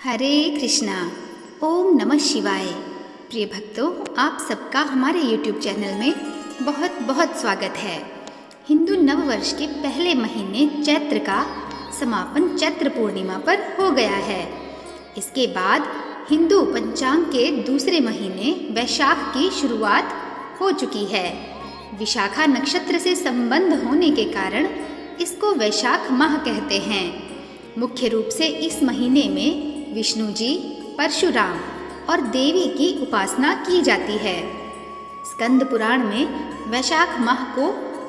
हरे कृष्णा। ओम नमः शिवाय। प्रिय भक्तों, आप सबका हमारे YouTube चैनल में बहुत बहुत स्वागत है। हिंदू नववर्ष के पहले महीने चैत्र का समापन चैत्र पूर्णिमा पर हो गया है। इसके बाद हिंदू पंचांग के दूसरे महीने वैशाख की शुरुआत हो चुकी है। विशाखा नक्षत्र से संबंध होने के कारण इसको वैशाख माह कहते हैं। मुख्य रूप से इस महीने में विष्णु जी, परशुराम और देवी की उपासना की जाती है। स्कंद पुराण में वैशाख माह को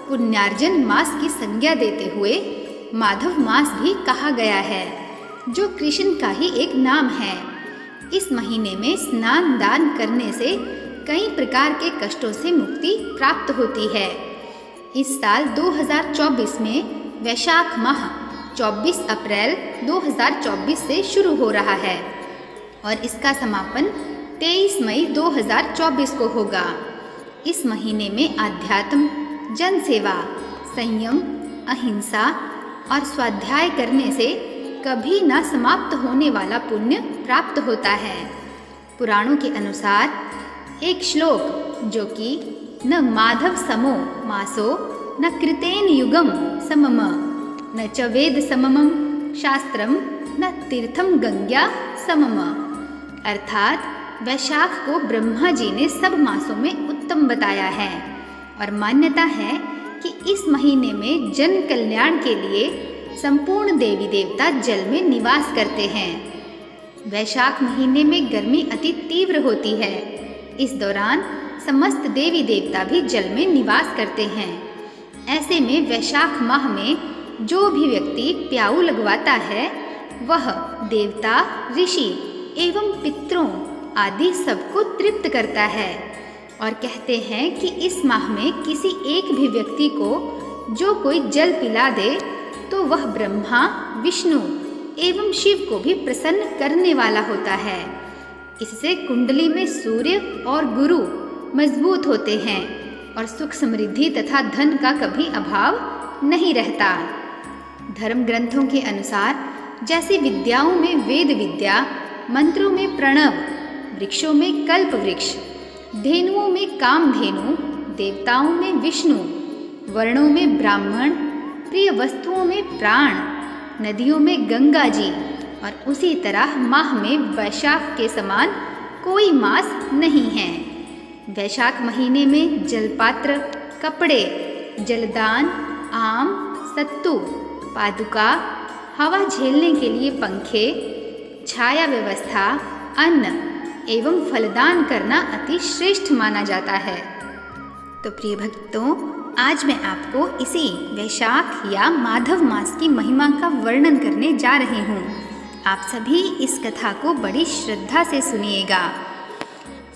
पुण्यार्जन मास की संज्ञा देते हुए माधव मास भी कहा गया है, जो कृष्ण का ही एक नाम है। इस महीने में स्नान दान करने से कई प्रकार के कष्टों से मुक्ति प्राप्त होती है। इस साल 2024 में वैशाख माह 24 अप्रैल 2024 से शुरू हो रहा है और इसका समापन 23 मई 2024 को होगा। इस महीने में आध्यात्म, जनसेवा, संयम, अहिंसा और स्वाध्याय करने से कभी न समाप्त होने वाला पुण्य प्राप्त होता है। पुराणों के अनुसार एक श्लोक जो कि न माधव समो मासो न कृतेन युगम समम न च वेद सममं शास्त्रम न तीर्थम गंग्या समम, अर्थात वैशाख को ब्रह्मा जी ने सब मासों में उत्तम बताया है और मान्यता है कि इस महीने में जन कल्याण के लिए संपूर्ण देवी देवता जल में निवास करते हैं। वैशाख महीने में गर्मी अति तीव्र होती है। इस दौरान समस्त देवी देवता भी जल में निवास करते हैं। ऐसे में वैशाख माह में जो भी व्यक्ति प्याऊ लगवाता है वह देवता, ऋषि एवं पितरों आदि सबको तृप्त करता है और कहते हैं कि इस माह में किसी एक भी व्यक्ति को जो कोई जल पिला दे तो वह ब्रह्मा, विष्णु एवं शिव को भी प्रसन्न करने वाला होता है। इससे कुंडली में सूर्य और गुरु मजबूत होते हैं और सुख समृद्धि तथा धन का कभी अभाव नहीं रहता। धर्म ग्रंथों के अनुसार जैसे विद्याओं में वेद विद्या, मंत्रों में प्रणव, वृक्षों में कल्प वृक्ष, धेनुओं में कामधेनु, देवताओं में विष्णु, वर्णों में ब्राह्मण, प्रिय वस्तुओं में प्राण, नदियों में गंगा जी और उसी तरह माह में वैशाख के समान कोई मास नहीं है। वैशाख महीने में जलपात्र, कपड़े, जलदान, आम, सत्तू, पादुका, हवा झेलने के लिए पंखे, छाया व्यवस्था, अन्न एवं फलदान करना अति श्रेष्ठ माना जाता है। तो प्रिय भक्तों, आज मैं आपको इसी वैशाख या माधव मास की महिमा का वर्णन करने जा रही हूँ। आप सभी इस कथा को बड़ी श्रद्धा से सुनिएगा।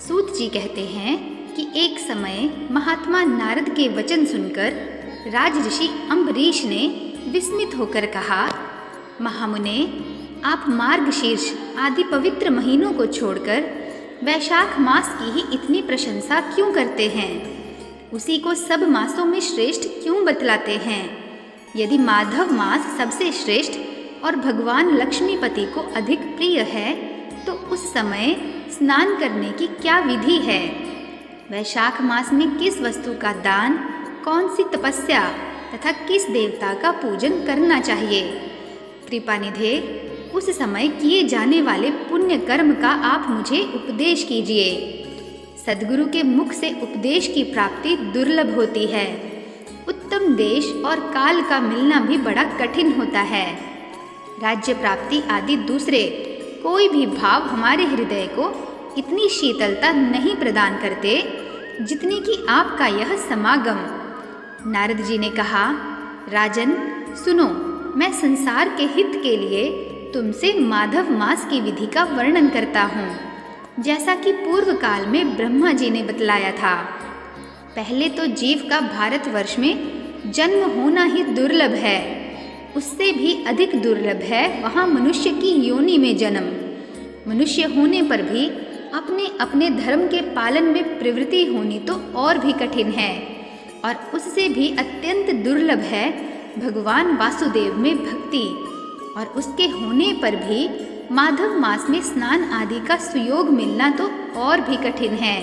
सूत जी कहते हैं कि एक समय महात्मा नारद के वचन सुनकर राजऋषि अम्बरीश ने विस्मित होकर कहा, महामुने, आप मार्गशीर्ष आदि पवित्र महीनों को छोड़कर वैशाख मास की ही इतनी प्रशंसा क्यों करते हैं? उसी को सब मासों में श्रेष्ठ क्यों बतलाते हैं? यदि माधव मास सबसे श्रेष्ठ और भगवान लक्ष्मीपति को अधिक प्रिय है तो उस समय स्नान करने की क्या विधि है? वैशाख मास में किस वस्तु का दान, कौन सी तपस्या तथा किस देवता का पूजन करना चाहिए? कृपानिधे, उस समय किए जाने वाले पुण्य कर्म का आप मुझे उपदेश कीजिए। सद्गुरु के मुख से उपदेश की प्राप्ति दुर्लभ होती है। उत्तम देश और काल का मिलना भी बड़ा कठिन होता है। राज्य प्राप्ति आदि दूसरे कोई भी भाव हमारे हृदय को इतनी शीतलता नहीं प्रदान करते जितनी कि आपका यह समागम। नारद जी ने कहा, राजन सुनो, मैं संसार के हित के लिए तुमसे माधव मास की विधि का वर्णन करता हूँ, जैसा कि पूर्व काल में ब्रह्मा जी ने बतलाया था। पहले तो जीव का भारतवर्ष में जन्म होना ही दुर्लभ है। उससे भी अधिक दुर्लभ है वहाँ मनुष्य की योनि में जन्म। मनुष्य होने पर भी अपने अपने धर्म के पालन में प्रवृत्ति होनी तो और भी कठिन है और उससे भी अत्यंत दुर्लभ है भगवान वासुदेव में भक्ति और उसके होने पर भी माधव मास में स्नान आदि का सुयोग मिलना तो और भी कठिन है।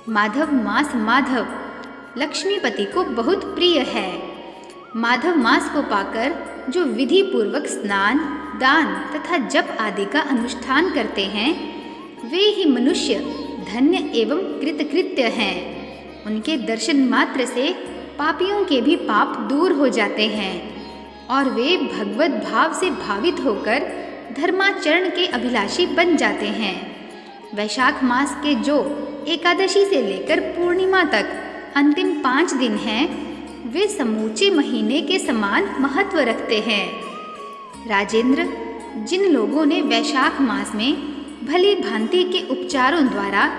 माधव मास माधव लक्ष्मीपति को बहुत प्रिय है। माधव मास को पाकर जो विधि पूर्वक स्नान, दान तथा जप आदि का अनुष्ठान करते हैं, वे ही मनुष्य धन्य एवं कृतकृत्य हैं। उनके दर्शन मात्र से पापियों के भी पाप दूर हो जाते हैं और वे भगवत भाव से भावित होकर धर्माचरण के अभिलाषी बन जाते हैं। वैशाख मास के जो एकादशी से लेकर पूर्णिमा तक अंतिम 5 दिन हैं, वे समूचे महीने के समान महत्व रखते हैं। राजेंद्र, जिन लोगों ने वैशाख मास में भली भांति के उपचारों द्वारा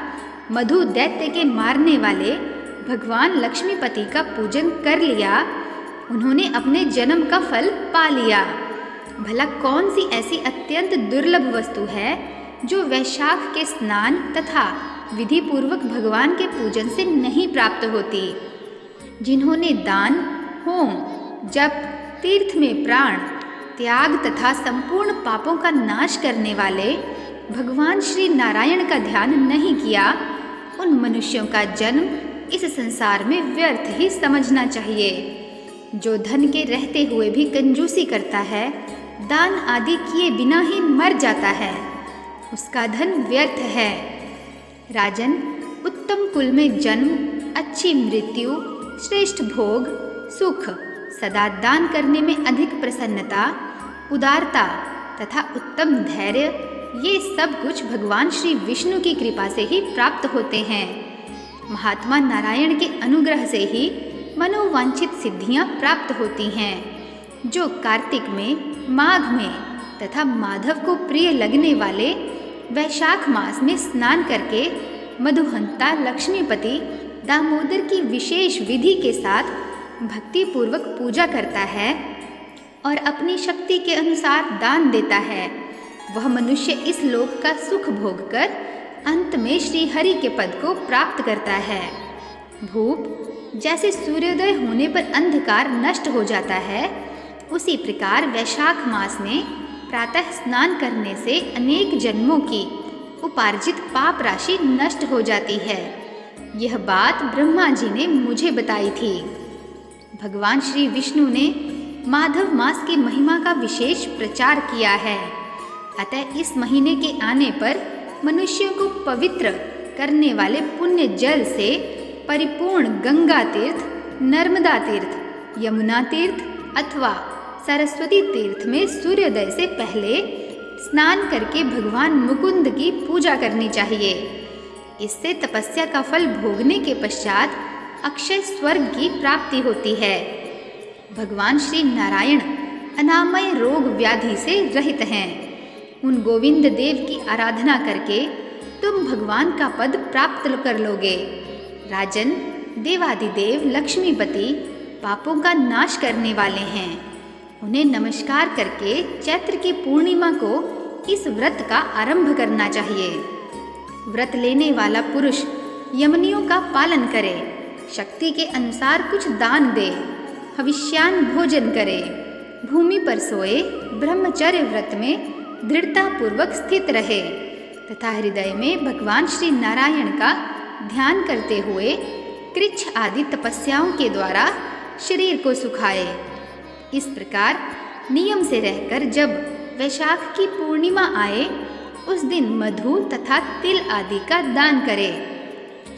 मधु दैत्य के मारने वाले भगवान लक्ष्मीपति का पूजन कर लिया, उन्होंने अपने जन्म का फल पा लिया। भला कौन सी ऐसी अत्यंत दुर्लभ वस्तु है जो वैशाख के स्नान तथा विधि पूर्वक भगवान के पूजन से नहीं प्राप्त होती। जिन्होंने दान, होम, जप, तीर्थ में प्राण त्याग तथा संपूर्ण पापों का नाश करने वाले भगवान श्री नारायण का ध्यान नहीं किया, उन मनुष्यों का जन्म इस संसार में व्यर्थ ही समझना चाहिए। जो धन के रहते हुए भी कंजूसी करता है, दान आदि किए बिना ही मर जाता है, उसका धन व्यर्थ है। राजन, उत्तम कुल में जन्म, अच्छी मृत्यु, श्रेष्ठ भोग, सुख, सदा दान करने में अधिक प्रसन्नता, उदारता तथा उत्तम धैर्य, ये सब कुछ भगवान श्री विष्णु की कृपा से ही प्राप्त होते हैं। महात्मा नारायण के अनुग्रह से ही मनोवांछित सिद्धियां प्राप्त होती हैं। जो कार्तिक में, माघ में तथा माधव को प्रिय लगने वाले वैशाख मास में स्नान करके मधुहंता लक्ष्मीपति दामोदर की विशेष विधि के साथ भक्ति पूर्वक पूजा करता है और अपनी शक्ति के अनुसार दान देता है, वह मनुष्य इस लोक का सुख भोग कर अंत में श्री हरि के पद को प्राप्त करता है। भूप, जैसे सूर्योदय होने पर अंधकार नष्ट हो जाता है, उसी प्रकार वैशाख मास में प्रातः स्नान करने से अनेक जन्मों की उपार्जित पाप राशि नष्ट हो जाती है। यह बात ब्रह्मा जी ने मुझे बताई थी। भगवान श्री विष्णु ने माधव मास की महिमा का विशेष प्रचार किया है। अतः इस महीने के आने पर मनुष्यों को पवित्र करने वाले पुण्य जल से परिपूर्ण गंगा तीर्थ, नर्मदा तीर्थ, यमुना तीर्थ अथवा सरस्वती तीर्थ में सूर्योदय से पहले स्नान करके भगवान मुकुंद की पूजा करनी चाहिए। इससे तपस्या का फल भोगने के पश्चात अक्षय स्वर्ग की प्राप्ति होती है। भगवान श्री नारायण अनामय रोग व्याधि से रहित हैं। उन गोविंद देव की आराधना करके तुम भगवान का पद प्राप्त कर लोगे। राजन, देवादिदेव लक्ष्मीपति पापों का नाश करने वाले हैं। उन्हें नमस्कार करके चैत्र की पूर्णिमा को इस व्रत का आरंभ करना चाहिए। व्रत लेने वाला पुरुष यमनियों का पालन करे, शक्ति के अनुसार कुछ दान दे, हविष्यान भोजन करे, भूमि पर सोए, ब्रह्मचर्य व्रत में दृढ़ता पूर्वक स्थित रहे तथा हृदय में भगवान श्री नारायण का ध्यान करते हुए कृच्छ आदि तपस्याओं के द्वारा शरीर को सुखाए। इस प्रकार नियम से रहकर जब वैशाख की पूर्णिमा आए, उस दिन मधु तथा तिल आदि का दान करे।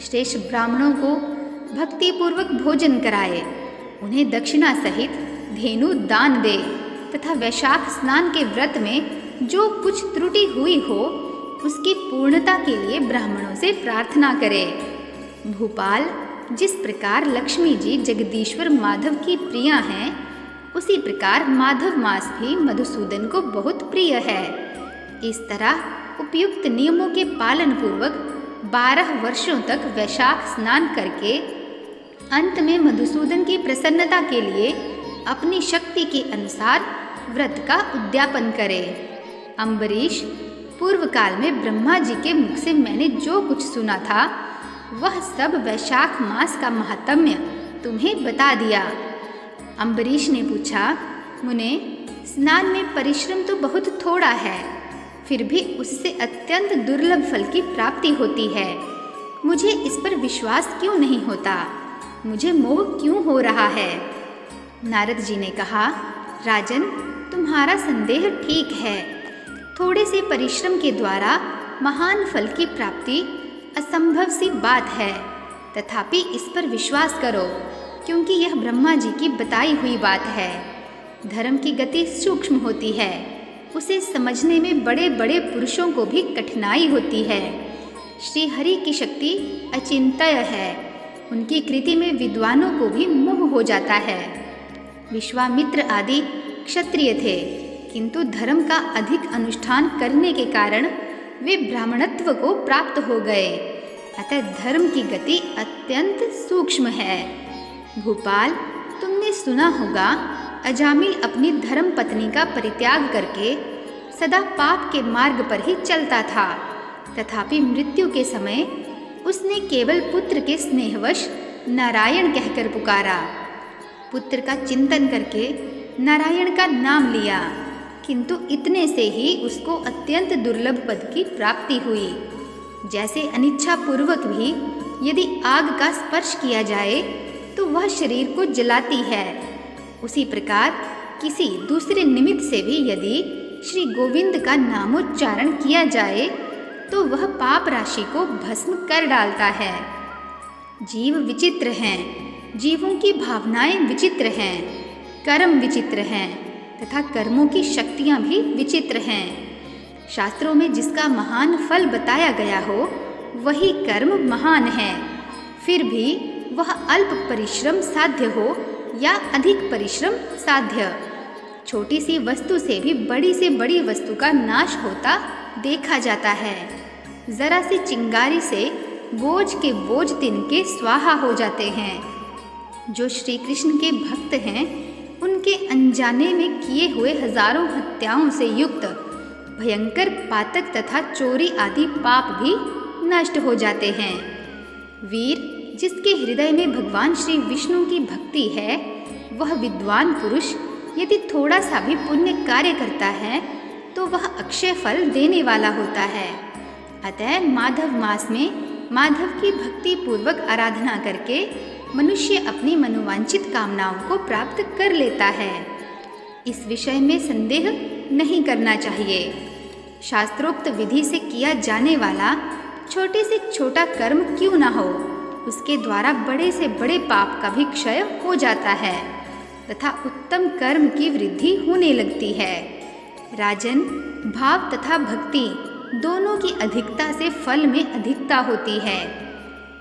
श्रेष्ठ ब्राह्मणों को भक्ति पूर्वक भोजन कराए, उन्हें दक्षिणा सहित धेनु दान दे तथा वैशाख स्नान के व्रत में जो कुछ त्रुटि हुई हो, उसकी पूर्णता के लिए ब्राह्मणों से प्रार्थना करे। भूपाल, जिस प्रकार लक्ष्मी जी जगदीश्वर माधव की प्रिया हैं, उसी प्रकार माधव मास भी मधुसूदन को बहुत प्रिय है। इस तरह उपयुक्त नियमों के पालन पूर्वक 12 वर्षों तक वैशाख स्नान करके अंत में मधुसूदन की प्रसन्नता के लिए अपनी शक्ति के अनुसार व्रत का उद्यापन करे। अम्बरीश, पूर्व काल में ब्रह्मा जी के मुख से मैंने जो कुछ सुना था, वह सब वैशाख मास का महात्म्य तुम्हें बता दिया। अम्बरीश ने पूछा, मुने, स्नान में परिश्रम तो बहुत थोड़ा है, फिर भी उससे अत्यंत दुर्लभ फल की प्राप्ति होती है। मुझे इस पर विश्वास क्यों नहीं होता? मुझे मोह क्यों हो रहा है? नारद जी ने कहा, राजन, तुम्हारा संदेह ठीक है। थोड़े से परिश्रम के द्वारा महान फल की प्राप्ति असंभव सी बात है। तथापि इस पर विश्वास करो, क्योंकि यह ब्रह्मा जी की बताई हुई बात है। धर्म की गति सूक्ष्म होती है, उसे समझने में बड़े बड़े पुरुषों को भी कठिनाई होती है। श्री हरि की शक्ति अचिंत्य है, उनकी कृति में विद्वानों को भी मोह हो जाता है। विश्वामित्र आदि क्षत्रिय थे, किंतु धर्म का अधिक अनुष्ठान करने के कारण वे ब्राह्मणत्व को प्राप्त हो गए। अतः धर्म की गति अत्यंत सूक्ष्म है। भूपाल, तुमने सुना होगा, अजामिल अपनी धर्म पत्नी का परित्याग करके सदा पाप के मार्ग पर ही चलता था। तथापि मृत्यु के समय उसने केवल पुत्र के स्नेहवश नारायण कहकर पुकारा। पुत्र का चिंतन करके नारायण का नाम लिया, किंतु इतने से ही उसको अत्यंत दुर्लभ पद की प्राप्ति हुई। जैसे अनिच्छा पूर्वक भी यदि आग का स्पर्श किया जाए तो वह शरीर को जलाती है, उसी प्रकार किसी दूसरे निमित्त से भी यदि श्री गोविंद का नामोच्चारण किया जाए तो वह पाप राशि को भस्म कर डालता है। जीव विचित्र हैं, जीवों की भावनाएं विचित्र हैं, कर्म विचित्र हैं तथा कर्मों की शक्तियां भी विचित्र हैं। शास्त्रों में जिसका महान फल बताया गया हो वही कर्म महान है। फिर भी वह अल्प परिश्रम साध्य हो या अधिक परिश्रम साध्य, छोटी सी वस्तु से बड़ी वस्तु का नाश होता देखा जाता है। जरा सी चिंगारी से बोझ के बोझ तिनके स्वाहा हो जाते हैं। जो श्री कृष्ण के भक्त हैं, उनके अनजाने में किए हुए हजारों हत्याओं से युक्त भयंकर पातक तथा चोरी आदि पाप भी नष्ट हो जाते हैं। वीर, जिसके हृदय में भगवान श्री विष्णु की भक्ति है, वह विद्वान पुरुष यदि थोड़ा सा भी पुण्य कार्य करता है तो वह अक्षय फल देने वाला होता है। अतः माधव मास में माधव की भक्ति पूर्वक आराधना करके मनुष्य अपनी मनोवांछित कामनाओं को प्राप्त कर लेता है। इस विषय में संदेह नहीं करना चाहिए। शास्त्रोक्त विधि से किया जाने वाला छोटे से छोटा कर्म क्यों न हो, उसके द्वारा बड़े से बड़े पाप का भी क्षय हो जाता है तथा उत्तम कर्म की वृद्धि होने लगती है। राजन, भाव तथा भक्ति दोनों की अधिकता से फल में अधिकता होती है।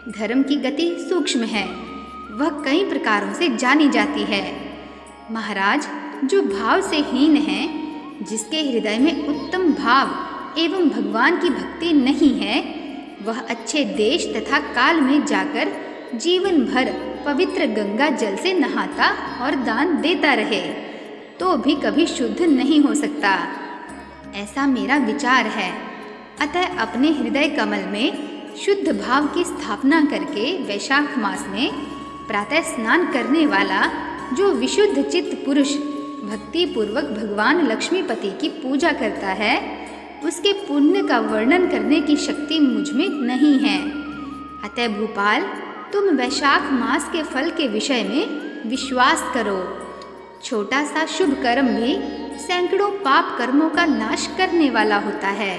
धर्म की गति सूक्ष्म है, वह कई प्रकारों से जानी जाती है। महाराज, जो भाव से हीन है, जिसके हृदय में उत्तम भाव एवं भगवान की भक्ति नहीं है, वह अच्छे देश तथा काल में जाकर जीवन भर पवित्र गंगा जल से नहाता और दान देता रहे तो भी कभी शुद्ध नहीं हो सकता। ऐसा मेरा विचार है। अतः अपने हृदय कमल में शुद्ध भाव की स्थापना करके वैशाख मास में प्रातः स्नान करने वाला जो विशुद्ध चित्त पुरुष भक्ति पूर्वक भगवान लक्ष्मीपति की पूजा करता है, उसके पुण्य का वर्णन करने की शक्ति मुझ में नहीं है। अतः भूपाल, तुम वैशाख मास के फल के विषय में विश्वास करो। छोटा सा शुभ कर्म भी सैकड़ों पाप कर्मों का नाश करने वाला होता है।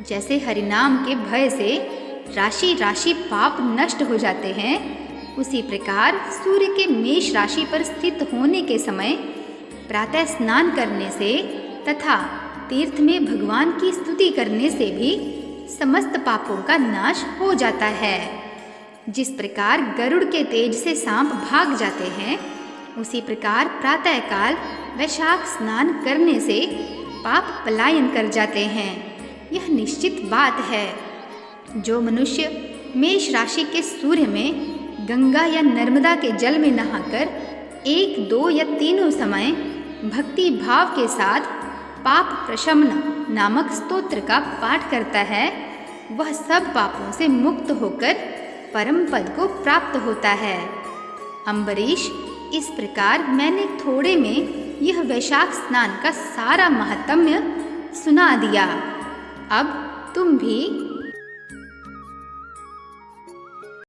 जैसे हरिनाम के भय से राशि राशि पाप नष्ट हो जाते हैं, उसी प्रकार सूर्य के मेष राशि पर स्थित होने के समय प्रातः स्नान करने से तथा तीर्थ में भगवान की स्तुति करने से भी समस्त पापों का नाश हो जाता है। जिस प्रकार गरुड़ के तेज से सांप भाग जाते हैं, उसी प्रकार प्रातःकाल वैशाख स्नान करने से पाप पलायन कर जाते हैं। यह निश्चित बात है। जो मनुष्य मेष राशि के सूर्य में गंगा या नर्मदा के जल में नहाकर 1, 2 या तीनों समय भक्ति भाव के साथ पाप प्रशमन नामक स्तोत्र का पाठ करता है, वह सब पापों से मुक्त होकर परम पद को प्राप्त होता है। अम्बरीश, इस प्रकार मैंने थोड़े में यह वैशाख स्नान का सारा महात्म्य सुना दिया। अब तुम भी